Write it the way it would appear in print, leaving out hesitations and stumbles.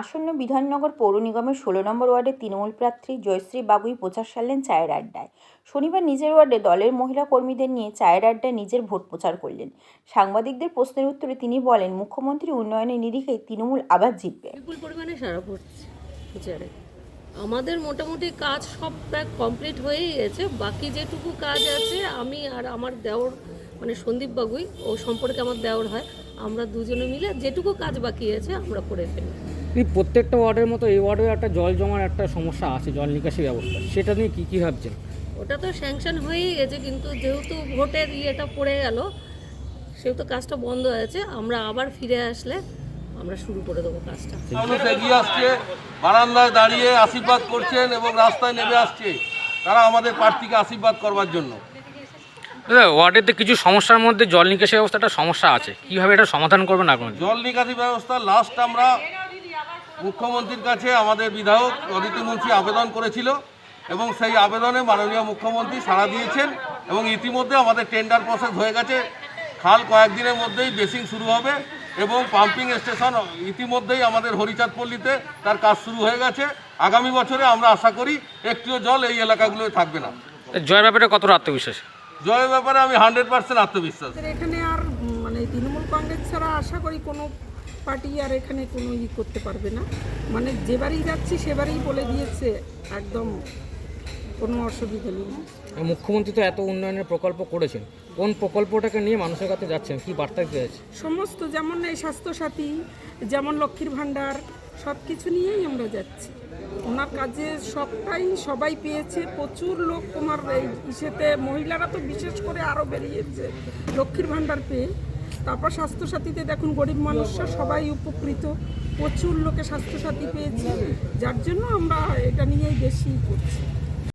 আসন্ন বিধাননগর পৌর নিগমের ১৬ নম্বর ওয়ার্ডের তৃণমূল প্রার্থী জয়শ্রী বাগুই প্রচার সারলেন চায়ের আড্ডায়। শনিবার নিজের ওয়ার্ডে দলের মহিলা কর্মীদের নিয়ে চায়ের আড্ডায় নিজের ভোট প্রচার করলেন। সাংবাদিকদের প্রশ্নের উত্তরে তিনি বলেন, মুখ্যমন্ত্রী উন্নয়নের নিরিখে তৃণমূল আবার জিতবে। বিপুল পরিমাণে সারা পড়ছে প্রচারে। আমাদের মোটামুটি কাজ সব প্রায় কমপ্লিট হয়েই গেছে। বাকি যেটুকু কাজ আছে, আমি আর আমার দেওর মানে সন্দীপ বাগুই, ও সম্পর্কে আমার দেওর হয়, আমরা দুজনে মিলে যেটুকু কাজ বাকি আছে আমরা করে ফেলি। প্রত্যেকটা ওয়ার্ডের মতো এই ওয়ার্ডেও একটা জল জমার একটা সমস্যা আছে, জল নিকাশি ব্যবস্থা, সেটা নিয়ে কী ভাবছেন? ওটা তো স্যাংশন হয়েই গেছে, কিন্তু যেহেতু ভোটের ইয়েটা পড়ে গেল সেহেতু কাজটা বন্ধ হয়েছে। আমরা আবার ফিরে আসলে আমরা শুরু করে দেবো কাজটা। মানুষ এগিয়ে আসছে, বারান্দায় দাঁড়িয়ে আশীর্বাদ করছেন এবং রাস্তায় নেমে আসছে তারা আমাদের প্রার্থীকে আশীর্বাদ করবার জন্য। ওয়ার্ডেতে কিছু সমস্যার মধ্যে জল নিকাশি ব্যবস্থাটা সমস্যা আছে, কীভাবে এটা সমাধান করবেন আপনার? জল নিকাশি ব্যবস্থা লাস্ট আমরা মুখ্যমন্ত্রীর কাছে আমাদের বিধায়ক অদিতি মুন্সি আবেদন করেছিল এবং সেই আবেদনে মাননীয় মুখ্যমন্ত্রী সাড়া দিয়েছেন এবং ইতিমধ্যে আমাদের টেন্ডার প্রসেস হয়ে গেছে। খাল কয়েকদিনের মধ্যেই বেসিং শুরু হবে এবং পাম্পিং স্টেশন ইতিমধ্যেই আমাদের হরিচাঁদপল্লীতে তার কাজ শুরু হয়ে গেছে। আগামী বছরে আমরা আশা করি একটিও জল এই এলাকাগুলোয় থাকবে না। জয়ের ব্যাপারে কতটা আত্মবিশ্বাস? জয়ের ব্যাপারে আমি 100% আত্মবিশ্বাস। এখানে আর মানে তৃণমূল কংগ্রেস ছাড়া আশা করি কোনো পার্টি আর এখানে কোনো করতে পারবে না। মানে যেবারই যাচ্ছি সেবারই বলে দিয়েছে একদম কোনো অসুবিধা নেই। মুখ্যমন্ত্রী তো এত উন্নয়নের প্রকল্প করেছেন, কোন প্রকল্পটাকে নিয়ে মানুষের কাছে যাচ্ছেন, কি বার্তা দিতে যাচ্ছে? সমস্ত, যেমন এই স্বাস্থ্যসাথী, যেমন লক্ষ্মীর ভাণ্ডার, সব কিছু নিয়েই আমরা যাচ্ছি। ওনার কাজে সবাই পেয়েছে। প্রচুর লোক তোমার এই ইসেতে, মহিলারা তো বিশেষ করে আরও বেরিয়েছে লক্ষ্মীর ভাণ্ডার পেয়ে। তারপর স্বাস্থ্যসাথীতে দেখুন গরিব মানুষরা সবাই উপকৃত, প্রচুর লোকে স্বাস্থ্যসাথী পেয়েছে, যার জন্য আমরা এটা নিয়েই বেশি করছি।